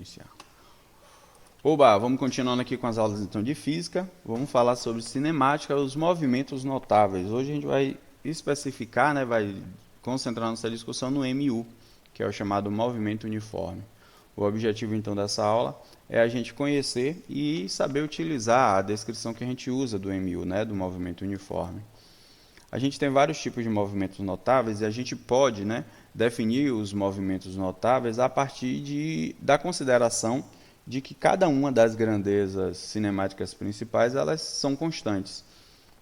iniciar. Oba, vamos continuando aqui com as aulas então de física. Vamos falar sobre cinemática, os movimentos notáveis. Hoje a gente vai especificar, vai concentrar nossa discussão no MU, que é o chamado movimento uniforme. O objetivo então dessa aula é a gente conhecer e saber utilizar a descrição que a gente usa do MU, do movimento uniforme. A gente tem vários tipos de movimentos notáveis e a gente pode definir os movimentos notáveis a partir da consideração de que cada uma das grandezas cinemáticas principais elas são constantes.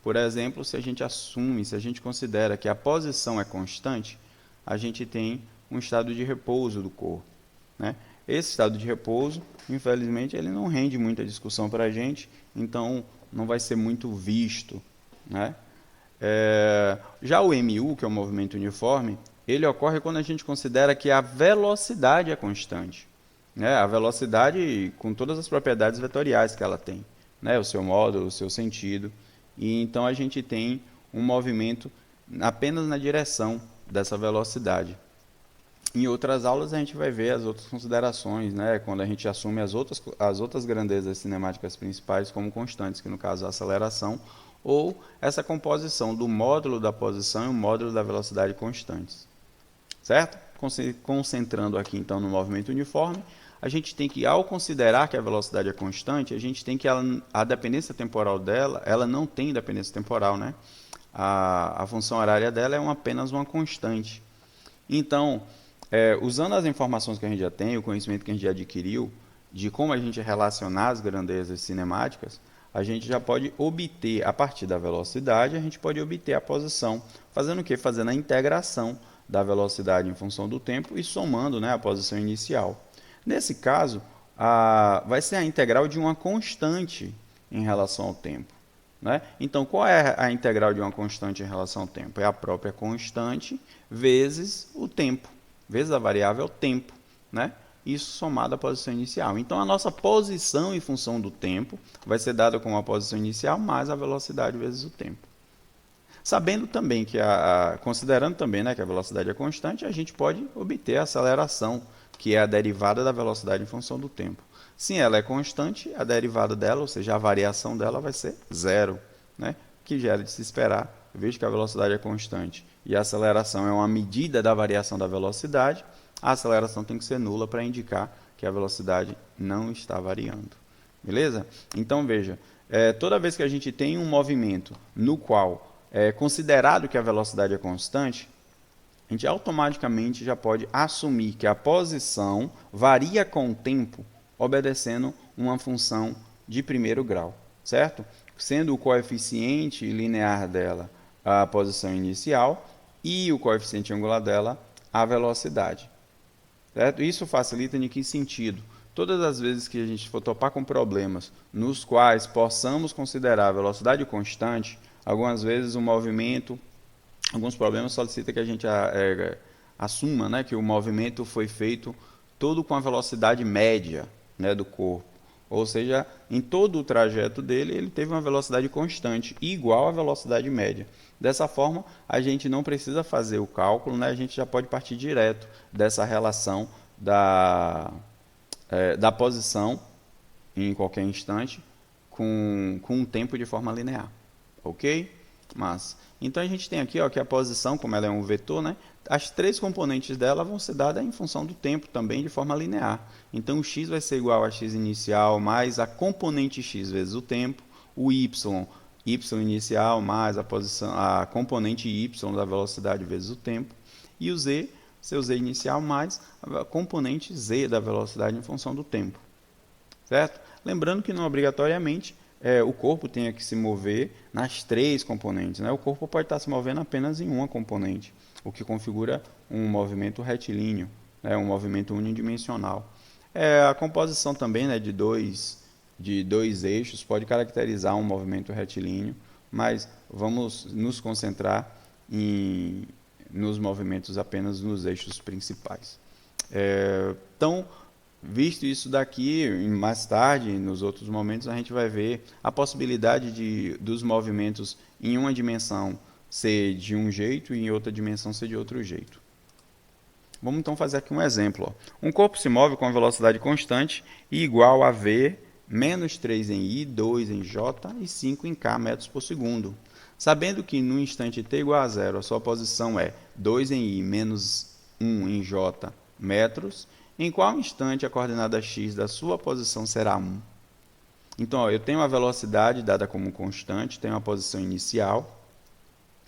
Por exemplo, se a gente considera que a posição é constante, a gente tem um estado de repouso do corpo. Esse estado de repouso, infelizmente, ele não rende muita discussão para a gente, então não vai ser muito visto. Já o MU, que é o movimento uniforme, ele ocorre quando a gente considera que a velocidade é constante. A velocidade com todas as propriedades vetoriais que ela tem, o seu módulo, o seu sentido. E então a gente tem um movimento apenas na direção dessa velocidade. Em outras aulas a gente vai ver as outras considerações, quando a gente assume as outras grandezas cinemáticas principais como constantes, que no caso é a aceleração, ou essa composição do módulo da posição e o módulo da velocidade constantes. Certo? Concentrando aqui então no movimento uniforme, a gente tem que, ao considerar que a velocidade é constante, a gente tem que a dependência temporal dela, ela não tem dependência temporal, A função horária dela é apenas uma constante. Então, usando as informações que a gente já tem, o conhecimento que a gente já adquiriu, de como a gente relacionar as grandezas cinemáticas, a gente já pode obter, a partir da velocidade, a gente pode obter a posição. Fazendo o quê? Fazendo a integração da velocidade em função do tempo e somando a posição inicial. Nesse caso, vai ser a integral de uma constante em relação ao tempo. Então, qual é a integral de uma constante em relação ao tempo? É a própria constante vezes o tempo, vezes a variável tempo. Isso somado à posição inicial. Então, a nossa posição em função do tempo vai ser dada como a posição inicial mais a velocidade vezes o tempo. Sabendo também que, considerando também que a velocidade é constante, a gente pode obter a aceleração, que é a derivada da velocidade em função do tempo. Se ela é constante, a derivada dela, ou seja, a variação dela vai ser zero, que já era de se esperar, visto que a velocidade é constante e a aceleração é uma medida da variação da velocidade, a aceleração tem que ser nula para indicar que a velocidade não está variando. Beleza? Então, veja, toda vez que a gente tem um movimento no qual é considerado que a velocidade é constante, a gente automaticamente já pode assumir que a posição varia com o tempo, obedecendo uma função de primeiro grau, certo? Sendo o coeficiente linear dela a posição inicial e o coeficiente angular dela a velocidade. Certo? Isso facilita em que sentido? Todas as vezes que a gente for topar com problemas nos quais possamos considerar a velocidade constante, algumas vezes o movimento, alguns problemas solicitam que a gente assuma que o movimento foi feito todo com a velocidade média do corpo. Ou seja, em todo o trajeto dele, ele teve uma velocidade constante, igual à velocidade média. Dessa forma, a gente não precisa fazer o cálculo, a gente já pode partir direto dessa relação da posição em qualquer instante com um tempo de forma linear. Ok? Mas, então a gente tem aqui que a posição, como ela é um vetor, as três componentes dela vão ser dadas em função do tempo também de forma linear. Então o x vai ser igual a x inicial mais a componente x vezes o tempo, o y inicial mais a componente y da velocidade vezes o tempo, e o z, seu z inicial mais a componente z da velocidade em função do tempo. Certo? Lembrando que não obrigatoriamente o corpo tenha que se mover nas três componentes. O corpo pode estar se movendo apenas em uma componente, o que configura um movimento retilíneo, um movimento unidimensional. A composição também de dois eixos pode caracterizar um movimento retilíneo, mas vamos nos concentrar nos movimentos apenas nos eixos principais. Então, visto isso daqui, mais tarde, nos outros momentos, a gente vai ver a possibilidade dos movimentos em uma dimensão ser de um jeito e em outra dimensão ser de outro jeito. Vamos então fazer aqui um exemplo. Ó. Um corpo se move com velocidade constante e igual a v menos 3 em i, 2 em j e 5 em k metros por segundo. Sabendo que no instante t igual a zero a sua posição é 2 em i menos 1 em j metros, em qual instante a coordenada x da sua posição será 1? Então, ó, eu tenho a velocidade dada como constante, tenho a posição inicial,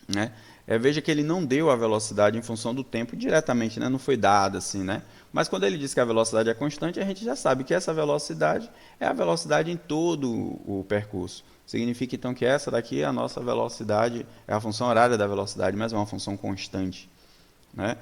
né? Veja que ele não deu a velocidade em função do tempo diretamente, né? Não foi dada assim, né? Mas quando ele diz que a velocidade é constante, a gente já sabe que essa velocidade é a velocidade em todo o percurso. Significa então que essa daqui é a nossa velocidade, é a função horária da velocidade, mas é uma função constante, né?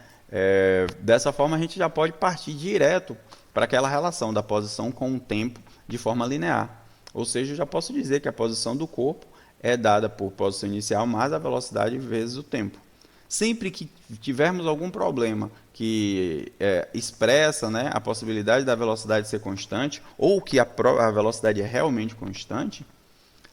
Dessa forma a gente já pode partir direto para aquela relação da posição com o tempo de forma linear. Ou seja, eu já posso dizer que a posição do corpo é dada por posição inicial mais a velocidade vezes o tempo. Sempre que tivermos algum problema que expressa, né, a possibilidade da velocidade ser constante, ou que a velocidade é realmente constante,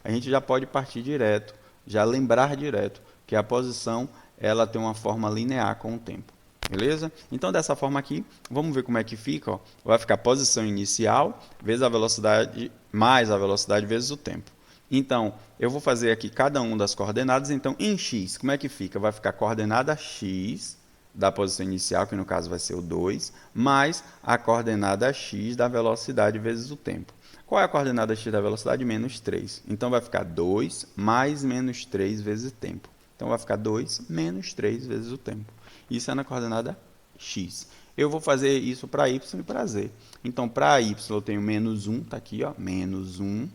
a gente já pode partir direto, já lembrar direto que a posição ela tem uma forma linear com o tempo. Beleza? Então, dessa forma aqui, vamos ver como é que fica. Ó. Vai ficar posição inicial vezes a velocidade mais a velocidade vezes o tempo. Então, eu vou fazer aqui cada uma das coordenadas. Então, em x, como é que fica? Vai ficar a coordenada x da posição inicial, que no caso vai ser o 2, mais a coordenada x da velocidade vezes o tempo. Qual é a coordenada x da velocidade? Menos 3. Então, vai ficar 2 mais menos 3 vezes o tempo. Então, vai ficar 2 menos 3 vezes o tempo. Isso é na coordenada x. Eu vou fazer isso para y e para z. Então, para y eu tenho menos 1, está aqui, ó, menos 1,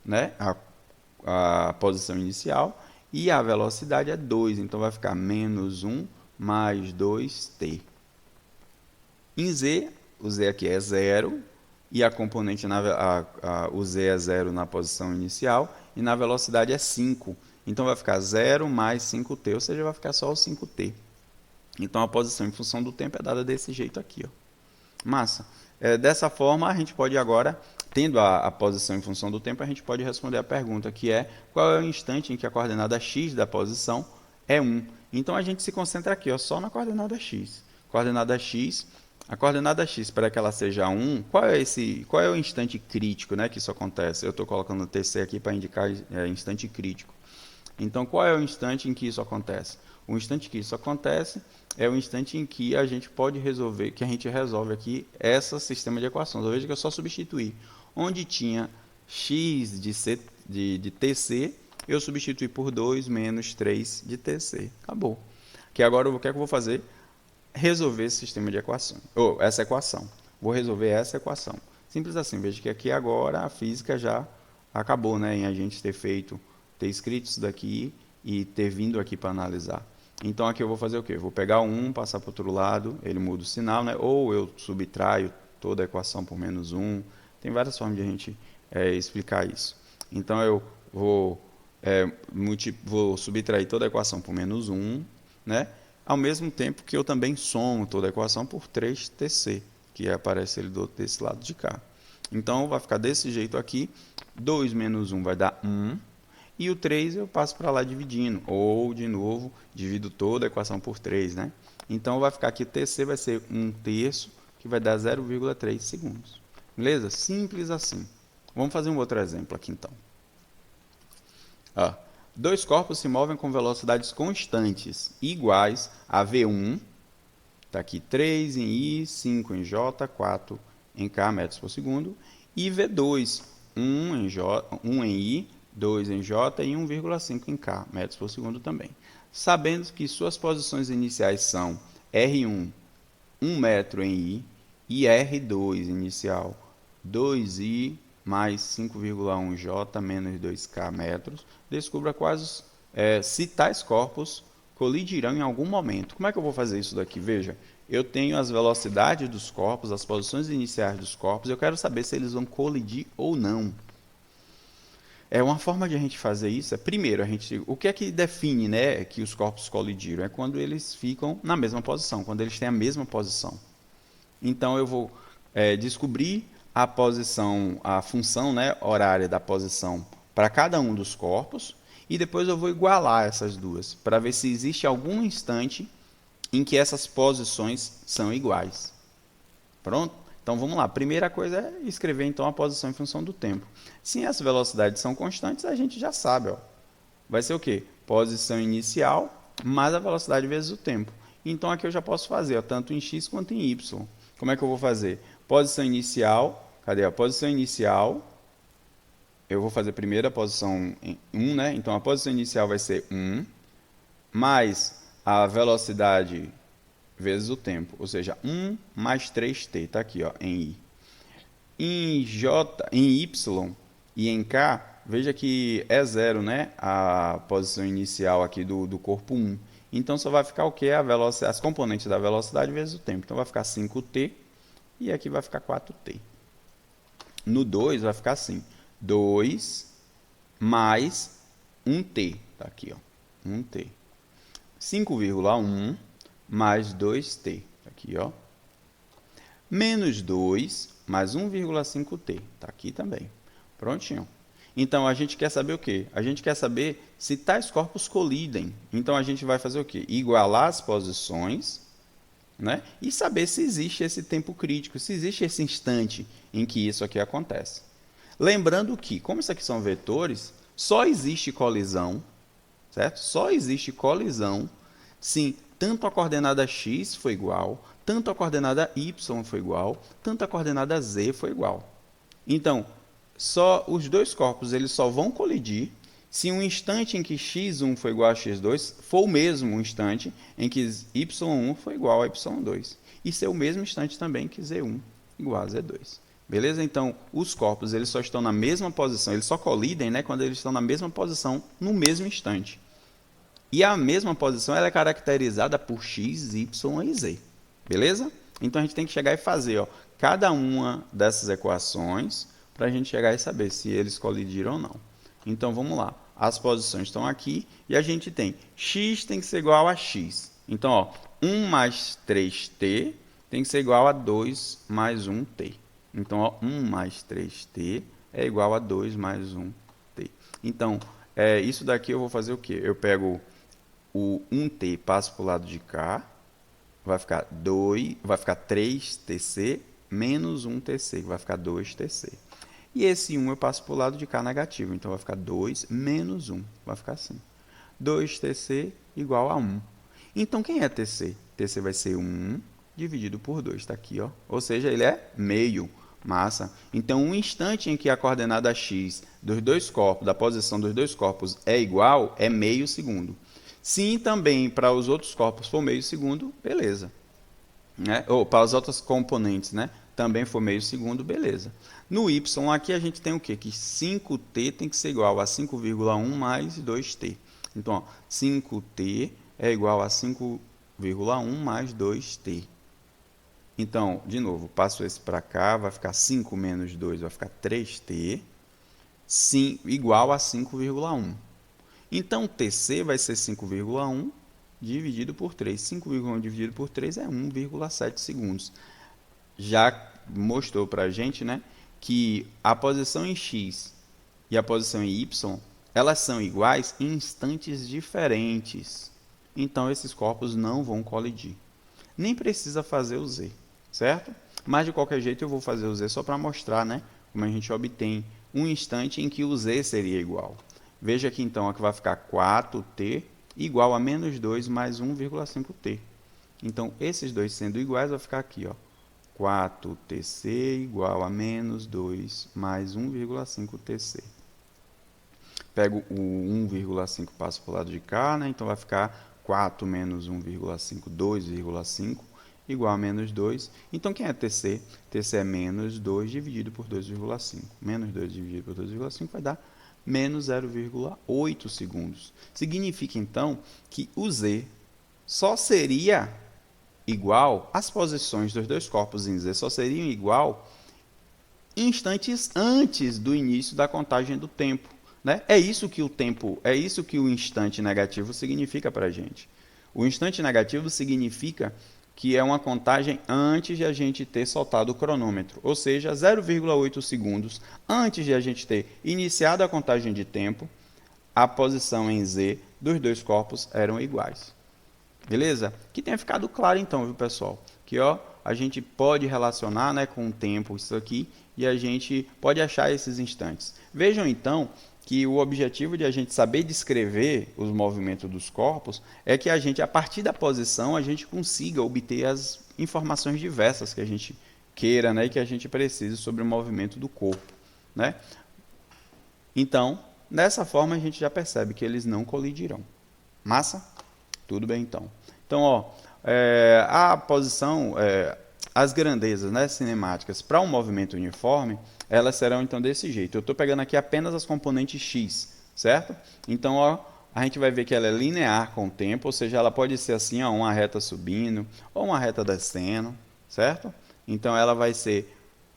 né? A posição inicial. E a velocidade é 2, então vai ficar menos 1 mais 2t. Em z, o z aqui é 0, e a componente, o z é 0 na posição inicial, e na velocidade é 5. Então vai ficar 0 mais 5t, ou seja, vai ficar só o 5t. Então, a posição em função do tempo é dada desse jeito aqui. Ó. Massa. Dessa forma, a gente pode agora, tendo a posição em função do tempo, a gente pode responder a pergunta, que é qual é o instante em que a coordenada x da posição é 1. Então, a gente se concentra aqui, ó, só na coordenada x. A coordenada x, para que ela seja 1, qual é o instante crítico, né, que isso acontece? Eu estou colocando o TC aqui para indicar instante crítico. Então, qual é o instante em que isso acontece? O instante que isso acontece é o instante em que a gente pode resolver, que a gente resolve aqui esse sistema de equações. Veja que eu só substituí. Onde tinha x de TC, eu substituí por 2 menos 3 de TC. Acabou. Que agora o que é que eu vou fazer? Resolver esse sistema de equações. Ou essa equação. Vou resolver essa equação. Simples assim. Veja que aqui agora a física já acabou, né, em a gente ter escrito isso daqui e ter vindo aqui para analisar. Então, aqui eu vou fazer o quê? Vou pegar o 1, passar para o outro lado, ele muda o sinal, né? Ou eu subtraio toda a equação por menos 1. Tem várias formas de a gente explicar isso. Então, eu vou subtrair toda a equação por menos 1, né? Ao mesmo tempo que eu também somo toda a equação por 3tc, que aparece ele desse lado de cá. Então, vai ficar desse jeito aqui. 2 menos 1 vai dar 1. E o 3 eu passo para lá dividindo. Ou, de novo, divido toda a equação por 3, né? Então, vai ficar aqui, TC vai ser 1/3, que vai dar 0,3 segundos. Beleza? Simples assim. Vamos fazer um outro exemplo aqui, então. Ó, dois corpos se movem com velocidades constantes, iguais a V1, está aqui 3 em I, 5 em J, 4 em K metros por segundo, e V2, 1 em I, 2 em J e 1,5 em K metros por segundo também. Sabendo que suas posições iniciais são R1, 1 metro em I, e R2 inicial, 2I mais 5,1 J menos 2K metros, descubra se tais corpos colidirão em algum momento. Como é que eu vou fazer isso daqui? Veja, eu tenho as velocidades dos corpos, as posições iniciais dos corpos, eu quero saber se eles vão colidir ou não. Uma forma de a gente fazer isso primeiro, o que é que define, né, que os corpos colidiram? É quando eles ficam na mesma posição, quando eles têm a mesma posição. Então, eu vou descobrir a posição, a função, né, horária da posição para cada um dos corpos, e depois eu vou igualar essas duas, para ver se existe algum instante em que essas posições são iguais. Pronto? Então vamos lá. Primeira coisa é escrever então a posição em função do tempo. Se as velocidades são constantes, a gente já sabe, ó. Vai ser o quê? Posição inicial mais a velocidade vezes o tempo. Então aqui eu já posso fazer, ó, tanto em x quanto em y. Como é que eu vou fazer? Posição inicial, cadê a posição inicial? Eu vou fazer primeiro a posição em 1, né? Então a posição inicial vai ser 1, mais a velocidade vezes o tempo, ou seja, 1 mais 3t, está aqui, ó, em i. Em j, em y e em k, veja que é zero, né? A posição inicial aqui do corpo 1. Então só vai ficar o que? As componentes da velocidade vezes o tempo. Então vai ficar 5t e aqui vai ficar 4t. No 2 vai ficar assim, 2 mais 1t, tá aqui, ó, 1t. 5,1 mais 2t, tá aqui, ó. Menos 2 mais 1,5t, tá aqui também. Prontinho. Então, a gente quer saber o quê? A gente quer saber se tais corpos colidem. Então, a gente vai fazer o quê? Igualar as posições, né? E saber se existe esse tempo crítico, se existe esse instante em que isso aqui acontece. Lembrando que, como isso aqui são vetores, só existe colisão, certo? Só existe colisão, sim, tanto a coordenada x foi igual, tanto a coordenada y foi igual, tanto a coordenada z foi igual. Então, só os dois corpos eles só vão colidir se um instante em que x1 foi igual a x2 for o mesmo instante em que y1 foi igual a y2. E ser o mesmo instante também que z1 igual a z2. Beleza? Então, os corpos eles só estão na mesma posição, eles só colidem, né, quando eles estão na mesma posição no mesmo instante. E a mesma posição ela é caracterizada por x, y e z. Beleza? Então, a gente tem que chegar e fazer, ó, cada uma dessas equações para a gente chegar e saber se eles colidiram ou não. Então, vamos lá. As posições estão aqui e a gente tem x tem que ser igual a x. Então, ó, 1 mais 3t tem que ser igual a 2 mais 1t. Então, ó, 1 mais 3t é igual a 2 mais 1t. Então, isso daqui eu vou fazer o quê? Eu pego o 1t, passo para o lado de cá, vai ficar 3tc menos 1tc, vai ficar 2tc. E esse 1 eu passo para o lado de cá negativo, então vai ficar 2 menos 1, vai ficar assim. 2tc igual a 1. Então, quem é tc? Tc vai ser 1 dividido por 2, está aqui, ó. Ou seja, ele é meio massa. Então, um instante em que a coordenada x dos dois corpos, da posição dos dois corpos é igual, é meio segundo. Se também para os outros corpos for meio segundo, beleza. Né? Ou para as outras componentes, né? Também for meio segundo, beleza. No y aqui a gente tem o quê? Que 5t tem que ser igual a 5,1 mais 2t. Então, ó, 5t é igual a 5,1 mais 2t. Então, de novo, passo esse para cá, vai ficar 5 menos 2, vai ficar 3t, igual a 5,1. Então, TC vai ser 5,1 dividido por 3. 5,1 dividido por 3 é 1,7 segundos. Já mostrou para a gente, né, que a posição em x e a posição em y, elas são iguais em instantes diferentes. Então, esses corpos não vão colidir. Nem precisa fazer o z, certo? Mas, de qualquer jeito, eu vou fazer o z só para mostrar, né, como a gente obtém um instante em que o z seria igual. Veja aqui, então, que vai ficar 4t igual a menos 2 mais 1,5t. Então, esses dois sendo iguais, vai ficar aqui, ó, 4tc igual a menos 2 mais 1,5tc. Pego o 1,5 e passo para o lado de cá, né? Então vai ficar 4 menos 1,5, 2,5, igual a menos 2. Então, quem é tc? Tc é menos 2 dividido por 2,5. Menos 2 dividido por 2,5 vai dar menos 0,8 segundos. Significa, então, que o z só seria igual, as posições dos dois corpos em z só seriam igual instantes antes do início da contagem do tempo. Né? É isso que o instante negativo significa para a gente. O instante negativo significa que é uma contagem antes de a gente ter soltado o cronômetro, ou seja, 0,8 segundos antes de a gente ter iniciado a contagem de tempo, a posição em z dos dois corpos eram iguais. Beleza? Que tenha ficado claro então, viu, pessoal? Que ó, a gente pode relacionar, né, com o tempo isso aqui e a gente pode achar esses instantes. Vejam então que o objetivo de a gente saber descrever os movimentos dos corpos é que a gente, a partir da posição, a gente consiga obter as informações diversas que a gente queira, né, e que a gente precise sobre o movimento do corpo, né? Então, dessa forma a gente já percebe que eles não colidirão. Massa? Tudo bem então. Então, ó, a posição, as grandezas, né, cinemáticas para um movimento uniforme, elas serão então desse jeito. Eu estou pegando aqui apenas as componentes x, certo? Então, ó, a gente vai ver que ela é linear com o tempo, ou seja, ela pode ser assim, ó, uma reta subindo ou uma reta descendo, certo? Então, ela vai ser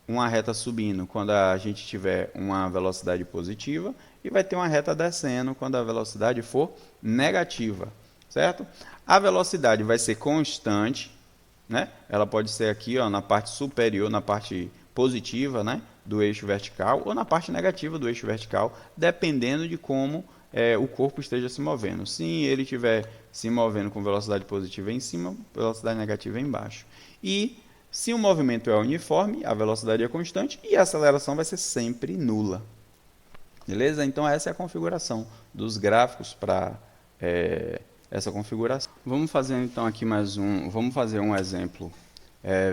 uma reta subindo quando a gente tiver uma velocidade positiva e vai ter uma reta descendo quando a velocidade for negativa, certo? A velocidade vai ser constante, né? Ela pode ser aqui, ó, na parte superior, na parte positiva, né, do eixo vertical ou na parte negativa do eixo vertical, dependendo de como o corpo esteja se movendo. Se ele estiver se movendo com velocidade positiva em cima, velocidade negativa embaixo. E se o movimento é uniforme, a velocidade é constante e a aceleração vai ser sempre nula. Beleza? Então essa é a configuração dos gráficos para essa configuração. Vamos fazer então aqui vamos fazer um exemplo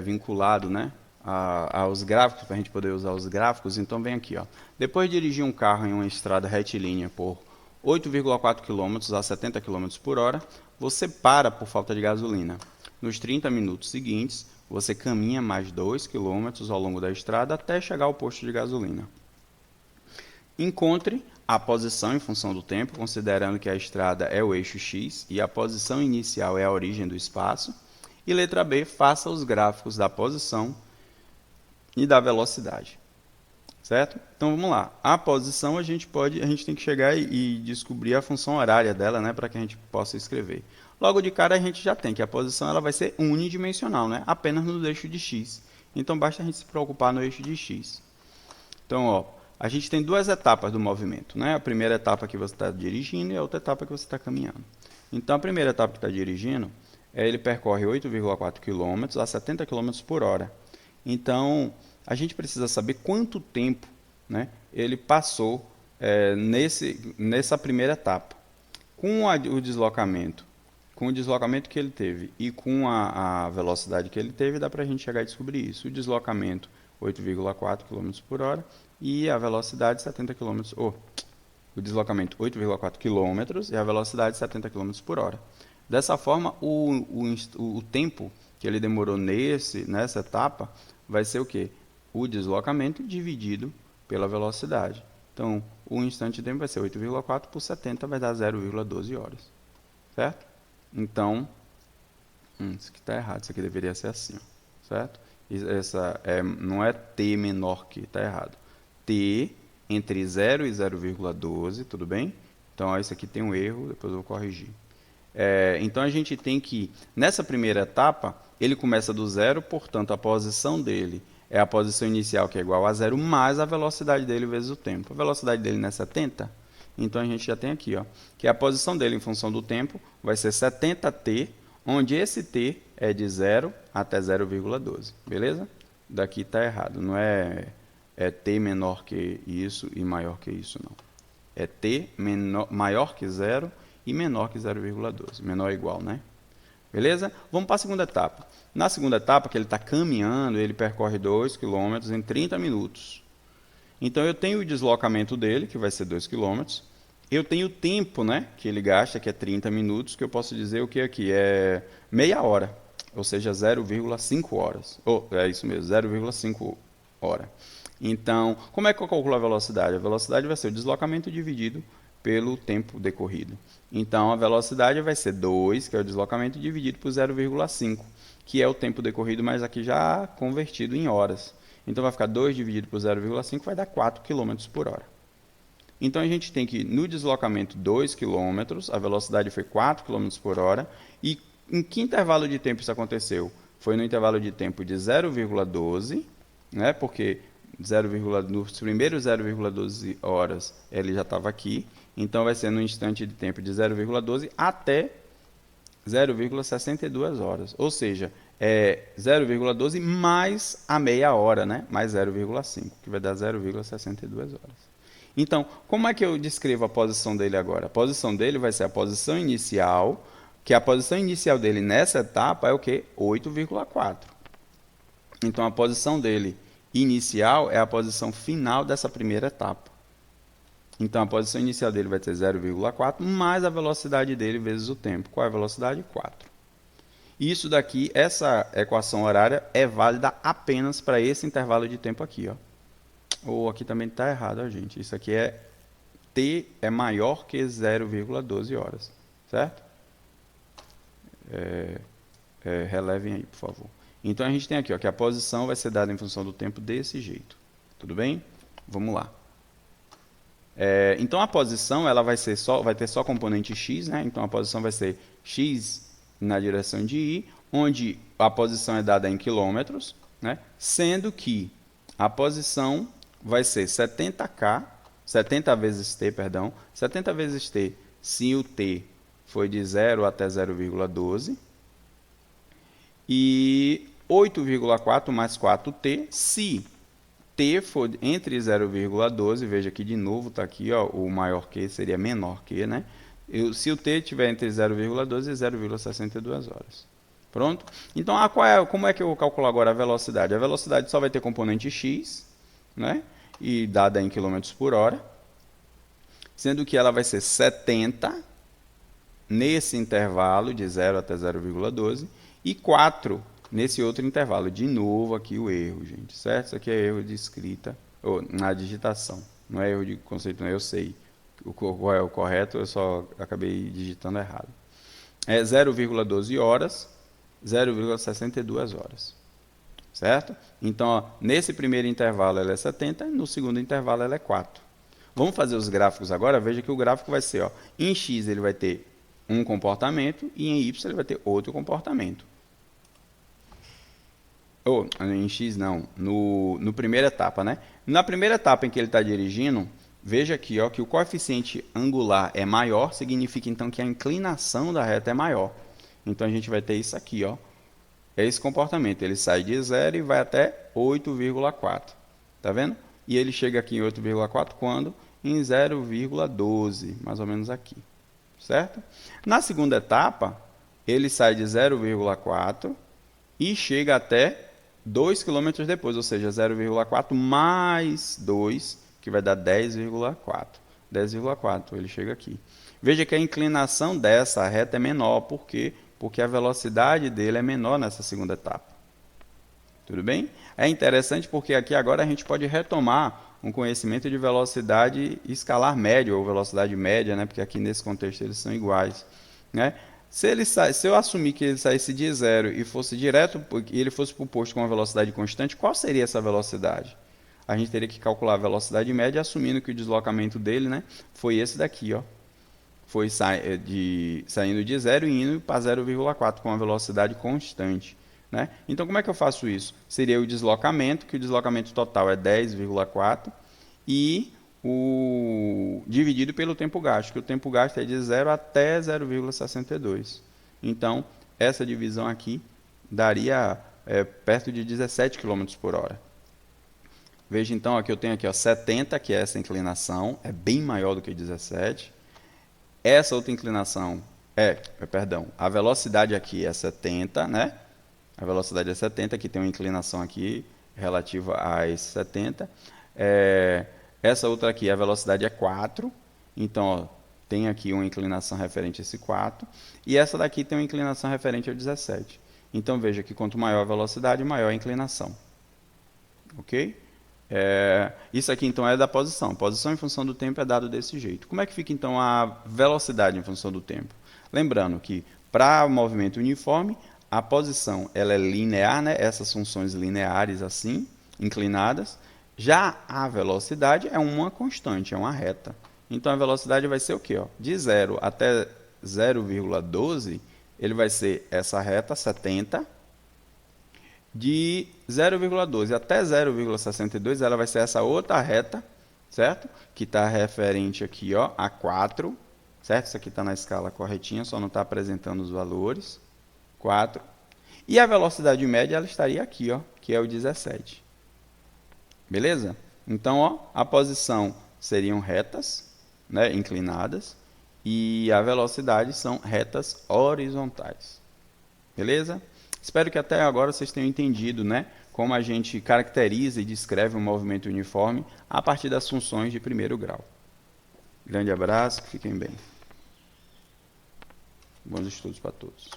vinculado, né, aos gráficos, para a gente poder usar os gráficos. Então vem aqui, ó. Depois de dirigir um carro em uma estrada retilínea por 8,4 km a 70 km por hora, você para por falta de gasolina. Nos 30 minutos seguintes, você caminha mais 2 km ao longo da estrada até chegar ao posto de gasolina. Encontre a posição em função do tempo, considerando que a estrada é o eixo X e a posição inicial é a origem do espaço. E letra B, faça os gráficos da posição e da velocidade. Certo? Então vamos lá. A posição a gente tem que chegar e descobrir a função horária dela, né, para que a gente possa escrever. Logo de cara a gente já tem que a posição ela vai ser unidimensional, né, apenas no eixo de x. Então basta a gente se preocupar no eixo de x. Então, ó, a gente tem duas etapas do movimento, né? A primeira etapa que você está dirigindo e a outra etapa que você está caminhando. Então, a primeira etapa que está dirigindo, ele percorre 8,4 km a 70 km por hora. Então, a gente precisa saber quanto tempo, né, ele passou nessa primeira etapa. Com o deslocamento que ele teve e com a velocidade que ele teve, dá para a gente chegar a descobrir isso. O deslocamento 8,4 km por hora e a velocidade 70 km, o deslocamento 8,4 km e a velocidade 70 km por hora. Dessa forma, o tempo que ele demorou nessa etapa vai ser o quê? O deslocamento dividido pela velocidade. Então, o instante de tempo vai ser 8,4 por 70, vai dar 0,12 horas. Certo? Então, isso aqui está errado, isso aqui deveria ser assim, ó, certo? Não é t menor que, está errado. T entre 0 e 0,12, tudo bem? Então, ó, isso aqui tem um erro, depois eu vou corrigir. Então, a gente tem que, nessa primeira etapa, ele começa do zero, portanto, a posição dele é a posição inicial, que é igual a zero, mais a velocidade dele vezes o tempo. A velocidade dele não é 70? Então, a gente já tem aqui, ó, que a posição dele em função do tempo vai ser 70t, onde esse t é de 0 até 0,12, beleza? Daqui está errado, não é t menor que isso e maior que isso, não. É t maior que 0 e menor que 0,12, menor ou igual, né? Beleza? Vamos para a segunda etapa. Na segunda etapa, que ele está caminhando, ele percorre 2 km em 30 minutos. Então, eu tenho o deslocamento dele, que vai ser 2 km. Eu tenho o tempo, né, que ele gasta, que é 30 minutos, que eu posso dizer o que aqui? É meia hora, ou seja, 0,5 horas. É isso mesmo, 0,5 hora. Então, como é que eu calculo a velocidade? A velocidade vai ser o deslocamento dividido pelo tempo decorrido. Então, a velocidade vai ser 2, que é o deslocamento, dividido por 0,5, que é o tempo decorrido, mas aqui já convertido em horas. Então, vai ficar 2 dividido por 0,5, vai dar 4 km por hora. Então, a gente tem que, no deslocamento 2 km, a velocidade foi 4 km por hora. E em que intervalo de tempo isso aconteceu? Foi no intervalo de tempo de 0,12, né? Porque nos primeiros 0,12 horas ele já estava aqui. Então, vai ser no instante de tempo de 0,12 até 0,62 horas. Ou seja, é 0,12 mais a meia hora, né? Mais 0,5, que vai dar 0,62 horas. Então, como é que eu descrevo a posição dele agora? A posição dele vai ser a posição inicial, que a posição inicial dele nessa etapa é o quê? 8,4. Então, a posição dele inicial é a posição final dessa primeira etapa. Então, a posição inicial dele vai ter 0,4 mais a velocidade dele vezes o tempo. Qual é a velocidade? 4. Isso daqui, essa equação horária, é válida apenas para esse intervalo de tempo aqui, ó. Ou aqui também está errado, ó, gente. Isso aqui é T é maior que 0,12 horas, certo? Relevem aí, por favor. Então, a gente tem aqui, ó, que a posição vai ser dada em função do tempo desse jeito. Tudo bem? Vamos lá. Então, a posição ela vai ter só componente x, né? Então, a posição vai ser x na direção de y, onde a posição é dada em quilômetros, né? Sendo que a posição vai ser 70 vezes t, perdão, 70 vezes t, se o t foi de 0 até 0,12, e 8,4 mais 4t, se t for entre 0,12, veja aqui de novo, está aqui, ó, o maior que seria menor que, né? Se o t estiver entre 0,12 e 0,62 horas. Pronto? Então, como é que eu calculo agora a velocidade? A velocidade só vai ter componente x, né? E dada em quilômetros por hora, sendo que ela vai ser 70 nesse intervalo de 0 até 0,12 e 4 nesse outro intervalo. De novo aqui o erro, gente, certo? Isso aqui é erro de escrita, ou na digitação. Não é erro de conceito, não, eu sei qual é o correto, eu só acabei digitando errado. É 0,12 horas, 0,62 horas. Certo? Então, ó, nesse primeiro intervalo ela é 70, no segundo intervalo ela é 4. Vamos fazer os gráficos agora. Veja que o gráfico vai ser, ó, em x ele vai ter um comportamento e em y ele vai ter outro comportamento. Ou, em x não, no primeira etapa, né? Na primeira etapa em que ele está dirigindo, veja aqui, ó, que o coeficiente angular é maior, significa então que a inclinação da reta é maior. Então a gente vai ter isso aqui, ó. É esse comportamento, ele sai de 0 e vai até 8,4. Tá vendo? E ele chega aqui em 8,4 quando? Em 0,12, mais ou menos aqui. Certo? Na segunda etapa, ele sai de 0,4 e chega até 2 km depois, ou seja, 0,4 mais 2, que vai dar 10,4. 10,4, ele chega aqui. Veja que a inclinação dessa reta é menor, por quê? Porque a velocidade dele é menor nessa segunda etapa. Tudo bem? É interessante porque aqui agora a gente pode retomar um conhecimento de velocidade escalar média, ou velocidade média, né? Porque aqui nesse contexto eles são iguais. Né? Se eu assumir que ele saísse de 0 e fosse direto, e ele fosse proposto com uma velocidade constante, qual seria essa velocidade? A gente teria que calcular a velocidade média, assumindo que o deslocamento dele, né, foi esse daqui, ó. Foi saindo de 0 e indo para 0,4 com uma velocidade constante. Né? Então, como é que eu faço isso? Seria o deslocamento, que o deslocamento total é 10,4, e dividido pelo tempo gasto, que o tempo gasto é de 0 até 0,62. Então, essa divisão aqui daria perto de 17 km por hora. Veja então, aqui eu tenho aqui, ó, 70, que é essa inclinação, é bem maior do que 17. Essa outra inclinação a velocidade aqui é 70, né? A velocidade é 70, aqui tem uma inclinação aqui relativa a esse 70. Essa outra aqui, a velocidade é 4, então ó, tem aqui uma inclinação referente a esse 4, e essa daqui tem uma inclinação referente ao 17. Então veja que quanto maior a velocidade, maior a inclinação. Ok? Isso aqui então é da posição. Posição em função do tempo é dado desse jeito. Como é que fica então a velocidade em função do tempo? Lembrando que para o movimento uniforme, a posição ela é linear, né? Essas funções lineares assim, inclinadas. Já a velocidade é uma constante, é uma reta. Então a velocidade vai ser o quê? Ó? De 0 até 0,12, ele vai ser essa reta 70. De 0,12 até 0,62, ela vai ser essa outra reta, certo? Que está referente aqui, ó, a 4. certo? Isso aqui está na escala corretinha, só não está apresentando os valores. 4. E a velocidade média ela estaria aqui, ó, que é o 17. Beleza? Então, ó, a posição seriam retas, né, inclinadas, e a velocidade são retas horizontais. Beleza? Espero que até agora vocês tenham entendido, né, como a gente caracteriza e descreve um movimento uniforme a partir das funções de primeiro grau. Grande abraço, fiquem bem. Bons estudos para todos.